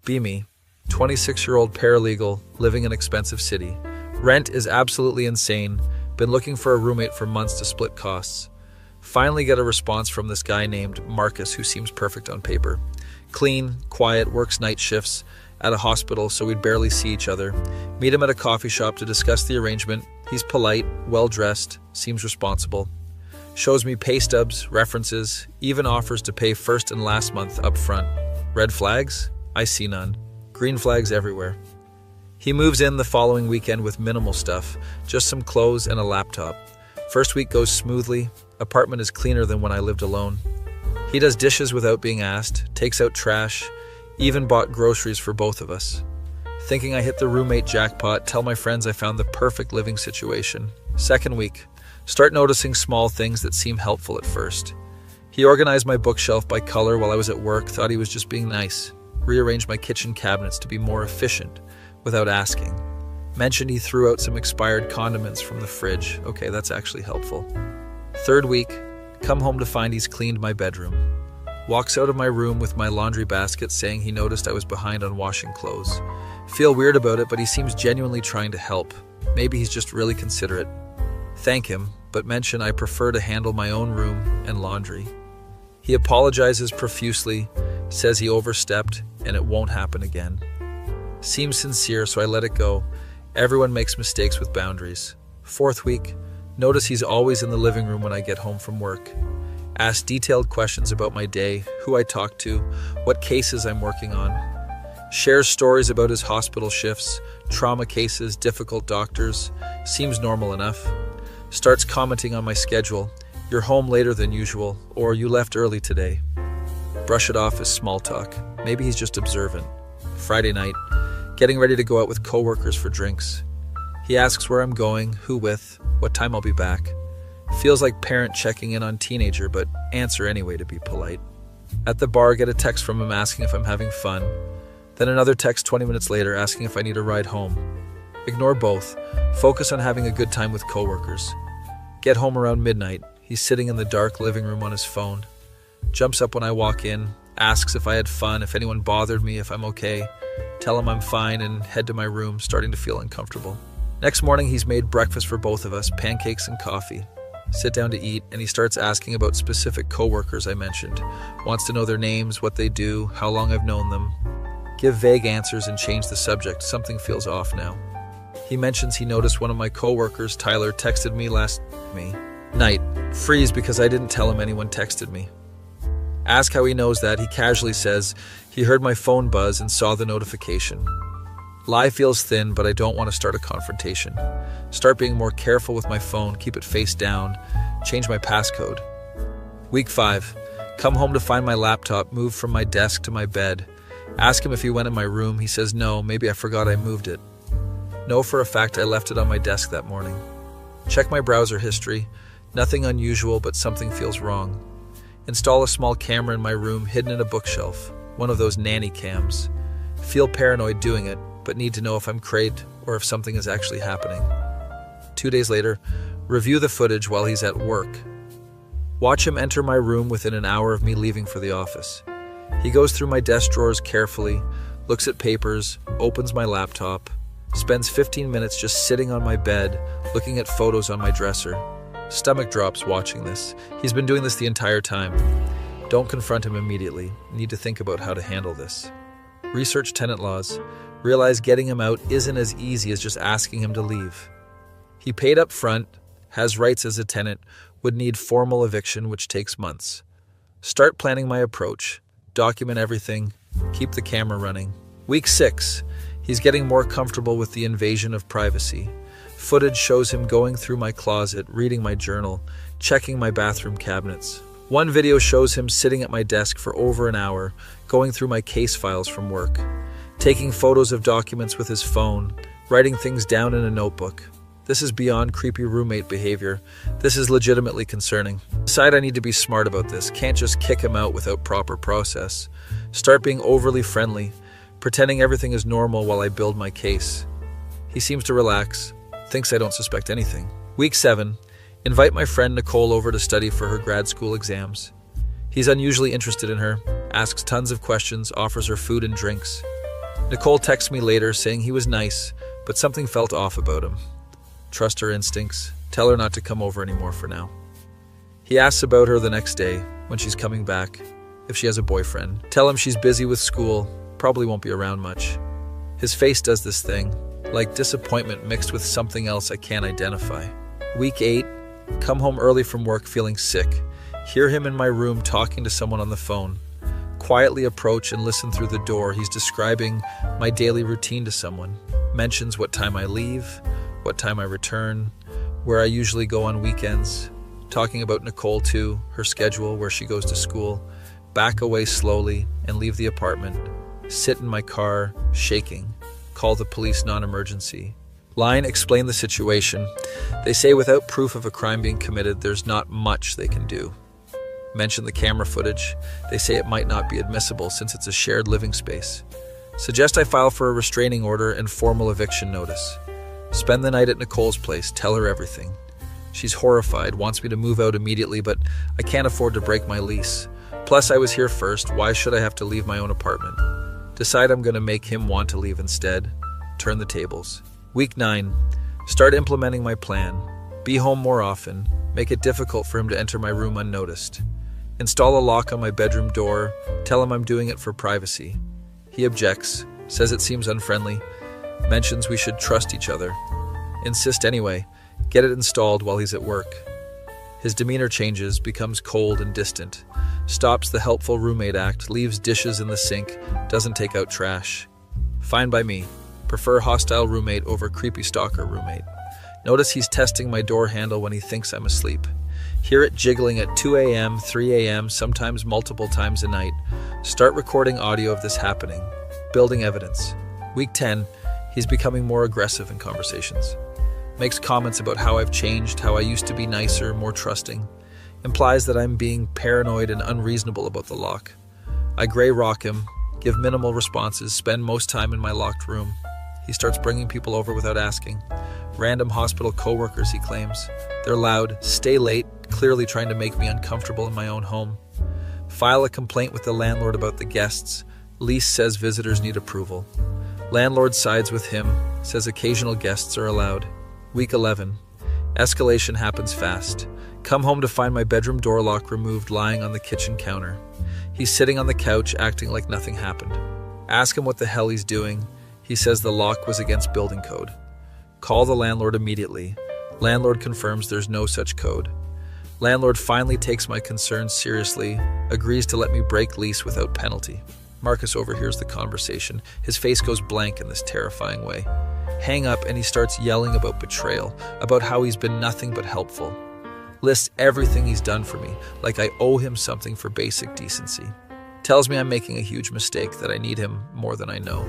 Be me, 26-year-old paralegal living in an expensive city. Rent is absolutely insane. Been looking for a roommate for months to split costs. Finally get a response from this guy named Marcus who seems perfect on paper. Clean, quiet, works night shifts at a hospital so we'd barely see each other. Meet him at a coffee shop to discuss the arrangement. He's polite, well-dressed, seems responsible. Shows me pay stubs, references, even offers to pay first and last month up front. Red flags? I see none. Green flags everywhere. He moves in the following weekend with minimal stuff, just some clothes and a laptop. First week goes smoothly. Apartment is cleaner than when I lived alone. He does dishes without being asked, takes out trash, even bought groceries for both of us. Thinking I hit the roommate jackpot, tell my friends I found the perfect living situation. Second week, start noticing small things that seem helpful at first. He organized my bookshelf by color while I was at work, thought he was just being nice. Rearranged my kitchen cabinets to be more efficient without asking. Mentioned he threw out some expired condiments from the fridge. Okay, that's actually helpful. Third week, come home to find he's cleaned my bedroom. Walks out of my room with my laundry basket saying he noticed I was behind on washing clothes. Feel weird about it, but he seems genuinely trying to help. Maybe he's just really considerate. Thank him, but mention I prefer to handle my own room and laundry. He apologizes profusely, says he overstepped and it won't happen again. Seems sincere, so I let it go. Everyone makes mistakes with boundaries. Fourth week, notice he's always in the living room when I get home from work. Ask detailed questions about my day, who I talk to, what cases I'm working on. Shares stories about his hospital shifts, trauma cases, difficult doctors. Seems normal enough. Starts commenting on my schedule. You're home later than usual, or you left early today. Brush it off as small talk. Maybe he's just observant. Friday night, getting ready to go out with coworkers for drinks. He asks where I'm going, who with, what time I'll be back. Feels like parent checking in on teenager, but answer anyway to be polite. At the bar, get a text from him asking if I'm having fun. Then another text 20 minutes later asking if I need a ride home. Ignore both. Focus on having a good time with coworkers. Get home around midnight. He's sitting in the dark living room on his phone. Jumps up when I walk in, asks if I had fun, if anyone bothered me, if I'm okay. Tell him I'm fine and head to my room, starting to feel uncomfortable. Next morning, he's made breakfast for both of us, pancakes and coffee. Sit down to eat, and he starts asking about specific coworkers I mentioned. Wants to know their names, what they do, how long I've known them. Give vague answers and change the subject. Something feels off now. He mentions he noticed one of my coworkers, Tyler, texted me last night. Freeze because I didn't tell him anyone texted me. Ask how he knows that. He casually says he heard my phone buzz and saw the notification. Lie feels thin, but I don't want to start a confrontation. Start being more careful with my phone, keep it face down, change my passcode. Week 5. Come home to find my laptop moved from my desk to my bed. Ask him if he went in my room. He says no, maybe I forgot I moved it. Know for a fact I left it on my desk that morning. Check my browser history. Nothing unusual, but something feels wrong. Install a small camera in my room hidden in a bookshelf, one of those nanny cams. Feel paranoid doing it, but need to know if I'm crazed or if something is actually happening. 2 days later, review the footage while he's at work. Watch him enter my room within an hour of me leaving for the office. He goes through my desk drawers carefully, looks at papers, opens my laptop, spends 15 minutes just sitting on my bed, looking at photos on my dresser. Stomach drops watching this. He's been doing this the entire time. Don't confront him immediately. Need to think about how to handle this. Research tenant laws. Realize getting him out isn't as easy as just asking him to leave. He paid up front, has rights as a tenant, would need formal eviction, which takes months. Start planning my approach. Document everything. Keep the camera running. Week 6. He's getting more comfortable with the invasion of privacy. Footage shows him going through my closet, reading my journal, checking my bathroom cabinets. One video shows him sitting at my desk for over an hour, going through my case files from work, taking photos of documents with his phone, writing things down in a notebook. This is beyond creepy roommate behavior. This is legitimately concerning. Decide I need to be smart about this. Can't just kick him out without proper process. Start being overly friendly, pretending everything is normal while I build my case. He seems to relax, thinks I don't suspect anything. Week 7. Invite my friend Nicole over to study for her grad school exams. He's unusually interested in her, asks tons of questions, offers her food and drinks. Nicole texts me later saying he was nice, but something felt off about him. Trust her instincts. Tell her not to come over anymore for now. He asks about her the next day, when she's coming back, if she has a boyfriend. Tell him she's busy with school, probably won't be around much. His face does this thing, like disappointment mixed with something else I can't identify. Week 8, come home early from work feeling sick. Hear him in my room talking to someone on the phone. Quietly approach and listen through the door. He's describing my daily routine to someone. Mentions what time I leave, what time I return, where I usually go on weekends. Talking about Nicole too, her schedule, where she goes to school. Back away slowly and leave the apartment. Sit in my car, shaking. Call the police non-emergency. Line, explain the situation. They say without proof of a crime being committed, there's not much they can do. Mention the camera footage. They say it might not be admissible since it's a shared living space. Suggest I file for a restraining order and formal eviction notice. Spend the night at Nicole's place. Tell her everything. She's horrified, wants me to move out immediately, but I can't afford to break my lease. Plus, I was here first. Why should I have to leave my own apartment? Decide I'm going to make him want to leave instead. Turn the tables. Week 9. Start implementing my plan. Be home more often. Make it difficult for him to enter my room unnoticed. Install a lock on my bedroom door. Tell him I'm doing it for privacy. He objects, says it seems unfriendly, mentions we should trust each other. Insist anyway. Get it installed while he's at work. His demeanor changes, becomes cold and distant. Stops the helpful roommate act, leaves dishes in the sink, doesn't take out trash. Fine by me. Prefer hostile roommate over creepy stalker roommate. Notice he's testing my door handle when he thinks I'm asleep. Hear it jiggling at 2 a.m., 3 a.m., sometimes multiple times a night. Start recording audio of this happening. Building evidence. Week 10, he's becoming more aggressive in conversations. Makes comments about how I've changed, how I used to be nicer, more trusting. Implies that I'm being paranoid and unreasonable about the lock. I gray rock him, give minimal responses, spend most time in my locked room. He starts bringing people over without asking. Random hospital co-workers, he claims. They're loud, stay late, clearly trying to make me uncomfortable in my own home. File a complaint with the landlord about the guests. Lease says visitors need approval. Landlord sides with him, says occasional guests are allowed. Week 11. Escalation happens fast. Come home to find my bedroom door lock removed lying on the kitchen counter. He's sitting on the couch acting like nothing happened. Ask him what the hell he's doing. He says the lock was against building code. Call the landlord immediately. Landlord confirms there's no such code. Landlord finally takes my concerns seriously, agrees to let me break lease without penalty. Marcus overhears the conversation. His face goes blank in this terrifying way. Hang up and he starts yelling about betrayal, about how he's been nothing but helpful. Lists everything he's done for me, like I owe him something for basic decency. Tells me I'm making a huge mistake, that I need him more than I know.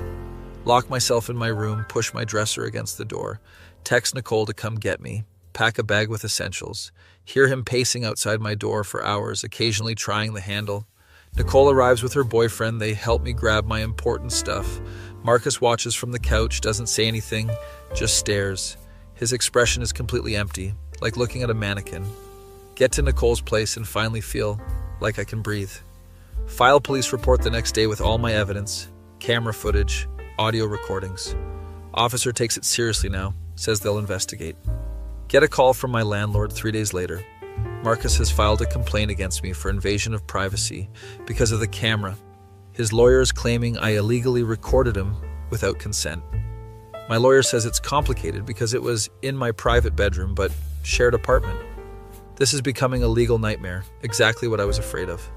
Lock myself in my room, push my dresser against the door, text Nicole to come get me, pack a bag with essentials, hear him pacing outside my door for hours, occasionally trying the handle. Nicole arrives with her boyfriend, they help me grab my important stuff. Marcus watches from the couch, doesn't say anything, just stares. His expression is completely empty, like looking at a mannequin. Get to Nicole's place and finally feel like I can breathe. File police report the next day with all my evidence, camera footage, audio recordings. Officer takes it seriously now, says they'll investigate. Get a call from my landlord 3 days later. Marcus has filed a complaint against me for invasion of privacy because of the camera. His lawyer is claiming I illegally recorded him without consent. My lawyer says it's complicated because it was in my private bedroom but shared apartment. This is becoming a legal nightmare, exactly what I was afraid of.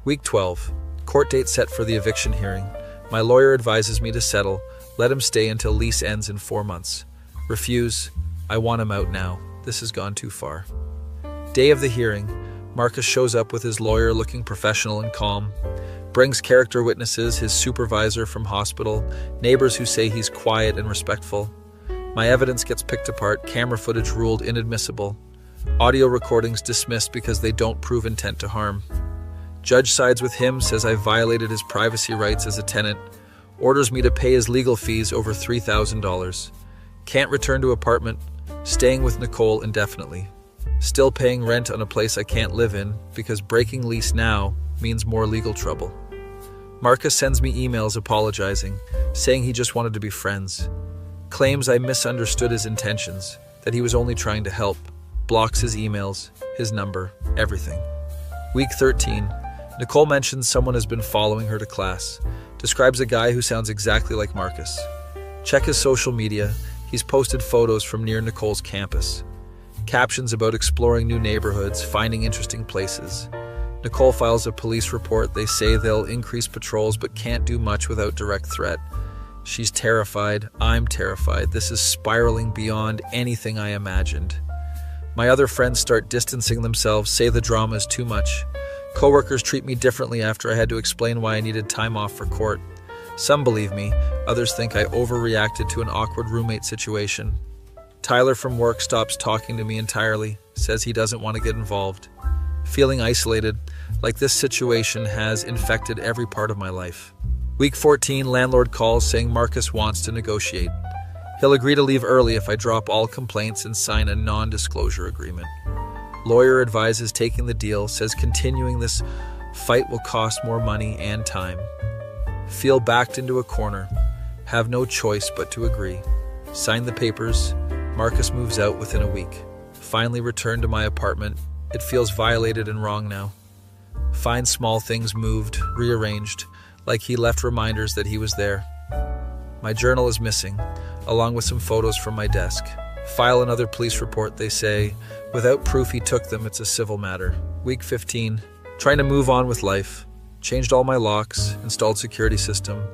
Week 12. Court date set for the eviction hearing. My lawyer advises me to settle, let him stay until lease ends in 4 months. Refuse. I want him out now. This has gone too far. Day of the hearing. Marcus shows up with his lawyer looking professional and calm. Brings character witnesses, his supervisor from hospital, neighbors who say he's quiet and respectful. My evidence gets picked apart, camera footage ruled inadmissible. Audio recordings dismissed because they don't prove intent to harm. Judge sides with him, says I violated his privacy rights as a tenant. Orders me to pay his legal fees over $3,000. Can't return to apartment. Staying with Nicole indefinitely. Still paying rent on a place I can't live in because breaking lease now means more legal trouble. Marcus sends me emails apologizing, saying he just wanted to be friends. Claims I misunderstood his intentions, that he was only trying to help. Blocks his emails, his number, everything. Week 13. Nicole mentions someone has been following her to class. Describes a guy who sounds exactly like Marcus. Check his social media. He's posted photos from near Nicole's campus. Captions about exploring new neighborhoods, finding interesting places. Nicole files a police report. They say they'll increase patrols but can't do much without direct threat. She's terrified. I'm terrified. This is spiraling beyond anything I imagined. My other friends start distancing themselves, say the drama is too much. Coworkers treat me differently after I had to explain why I needed time off for court. Some believe me, others think I overreacted to an awkward roommate situation. Tyler from work stops talking to me entirely, says he doesn't want to get involved. Feeling isolated, like this situation has infected every part of my life. Week 14, landlord calls saying Marcus wants to negotiate. He'll agree to leave early if I drop all complaints and sign a non-disclosure agreement. Lawyer advises taking the deal, says continuing this fight will cost more money and time. Feel backed into a corner, have no choice but to agree. Sign the papers. Marcus moves out within a week. Finally return to my apartment. It feels violated and wrong now. Find small things moved, rearranged, like he left reminders that he was there. My journal is missing, along with some photos from my desk. File another police report, they say. Without proof he took them, it's a civil matter. Week 15. Trying to move on with life. Changed all my locks, installed security system.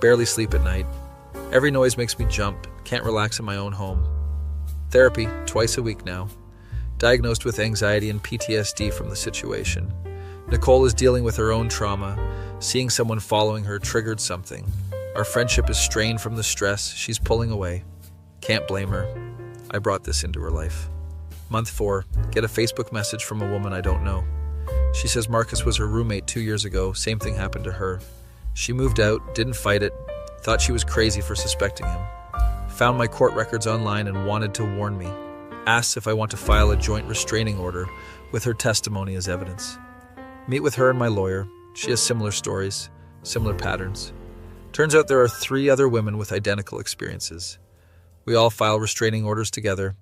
Barely sleep at night. Every noise makes me jump. Can't relax in my own home. Therapy, twice a week now. Diagnosed with anxiety and PTSD from the situation. Nicole is dealing with her own trauma. Seeing someone following her triggered something. Our friendship is strained from the stress. She's pulling away. Can't blame her. I brought this into her life. Month 4. Get a Facebook message from a woman I don't know. She says Marcus was her roommate 2 years ago. Same thing happened to her. She moved out, didn't fight it, thought she was crazy for suspecting him. Found my court records online and wanted to warn me. Asks if I want to file a joint restraining order with her testimony as evidence. Meet with her and my lawyer. She has similar stories, similar patterns. Turns out there are 3 other women with identical experiences. We all file restraining orders together.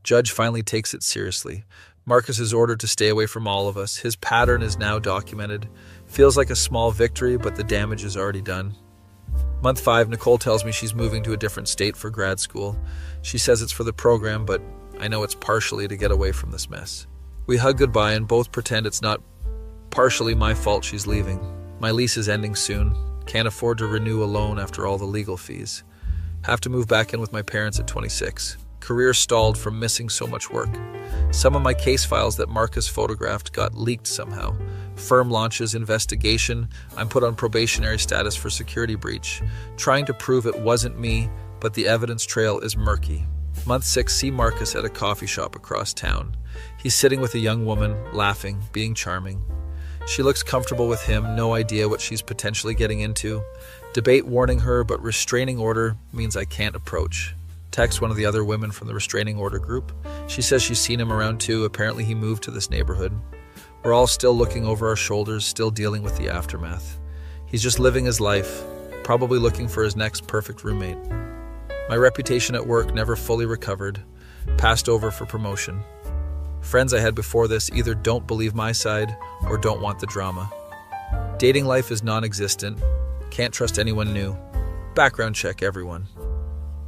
Judge finally takes it seriously. Marcus is ordered to stay away from all of us. His pattern is now documented. Feels like a small victory, but the damage is already done. Month 5, Nicole tells me she's moving to a different state for grad school. She says it's for the program, but I know it's partially to get away from this mess. We hug goodbye and both pretend it's not partially my fault she's leaving. My lease is ending soon. Can't afford to renew a loan after all the legal fees. Have to move back in with my parents at 26. Career stalled from missing so much work. Some of my case files that Marcus photographed got leaked somehow. Firm launches investigation. I'm put on probationary status for security breach. Trying to prove it wasn't me, but the evidence trail is murky. Month 6, see Marcus at a coffee shop across town. He's sitting with a young woman, laughing, being charming. She looks comfortable with him, no idea what she's potentially getting into. Debate warning her, but restraining order means I can't approach. Text one of the other women from the restraining order group. She says she's seen him around too. Apparently he moved to this neighborhood. We're all still looking over our shoulders, still dealing with the aftermath. He's just living his life, probably looking for his next perfect roommate. My reputation at work never fully recovered, passed over for promotion. Friends I had before this either don't believe my side or don't want the drama. Dating life is non-existent. Can't trust anyone new. Background check everyone.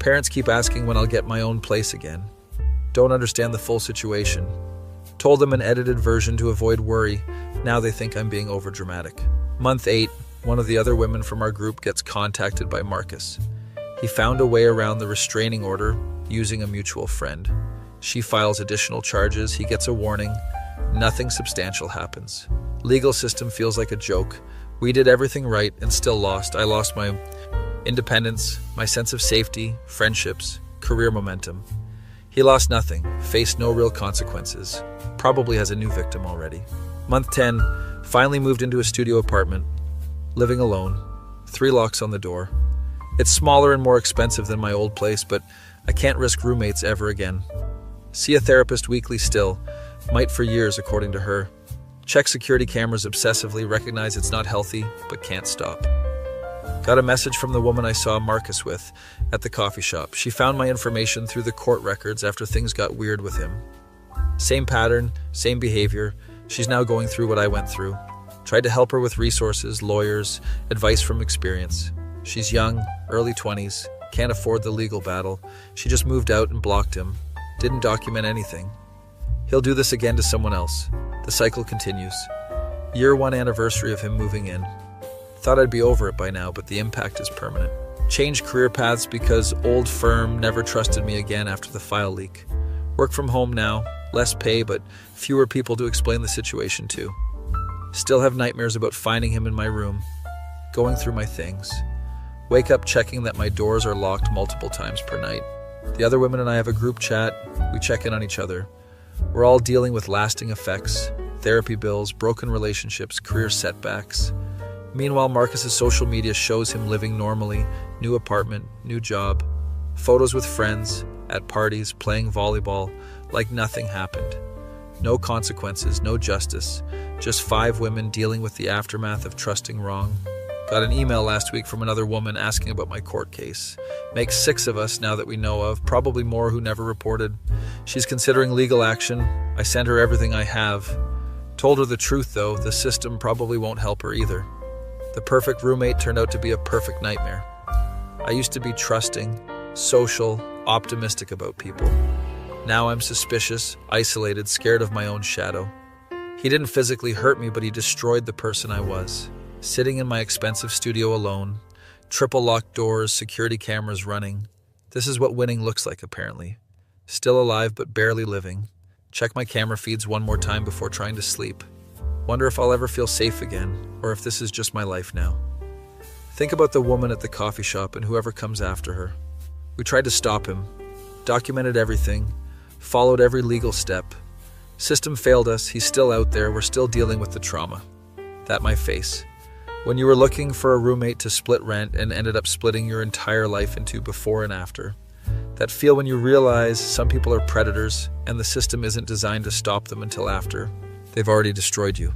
Parents keep asking when I'll get my own place again. Don't understand the full situation. Told them an edited version to avoid worry. Now they think I'm being overdramatic. Month 8, one of the other women from our group gets contacted by Marcus. He found a way around the restraining order using a mutual friend. She files additional charges. He gets a warning. Nothing substantial happens. Legal system feels like a joke. We did everything right and still lost. I lost my independence, my sense of safety, friendships, career momentum. He lost nothing, faced no real consequences. Probably has a new victim already. Month 10, finally moved into a studio apartment. Living alone. 3 locks on the door. It's smaller and more expensive than my old place, but I can't risk roommates ever again. See a therapist weekly still. Might for years, according to her. Check security cameras obsessively, recognize it's not healthy, but can't stop. Got a message from the woman I saw Marcus with at the coffee shop. She found my information through the court records after things got weird with him. Same pattern, same behavior. She's now going through what I went through. Tried to help her with resources, lawyers, advice from experience. She's young, early 20s, can't afford the legal battle. She just moved out and blocked him. Didn't document anything. He'll do this again to someone else. The cycle continues. Year 1 anniversary of him moving in. Thought I'd be over it by now, but the impact is permanent. Changed career paths because old firm never trusted me again after the file leak. Work from home now, less pay, but fewer people to explain the situation to. Still have nightmares about finding him in my room, going through my things. Wake up checking that my doors are locked multiple times per night. The other women and I have a group chat. We check in on each other. We're all dealing with lasting effects, therapy bills, broken relationships, career setbacks. Meanwhile, Marcus's social media shows him living normally, new apartment, new job, photos with friends, at parties, playing volleyball, like nothing happened. No consequences, no justice, just 5 women dealing with the aftermath of trusting wrong. Got an email last week from another woman asking about my court case. Makes 6 of us now that we know of, probably more who never reported. She's considering legal action. I sent her everything I have. Told her the truth though, the system probably won't help her either. The perfect roommate turned out to be a perfect nightmare. I used to be trusting, social, optimistic about people. Now I'm suspicious, isolated, scared of my own shadow. He didn't physically hurt me, but he destroyed the person I was. Sitting in my expensive studio alone, triple locked doors, security cameras running. This is what winning looks like, apparently. Still alive, but barely living. Check my camera feeds one more time before trying to sleep. Wonder if I'll ever feel safe again, or if this is just my life now. Think about the woman at the coffee shop and whoever comes after her. We tried to stop him, documented everything, followed every legal step. System failed us, he's still out there, we're still dealing with the trauma. That my face. When you were looking for a roommate to split rent and ended up splitting your entire life into before and after. That feel when you realize some people are predators and the system isn't designed to stop them until after they've already destroyed you.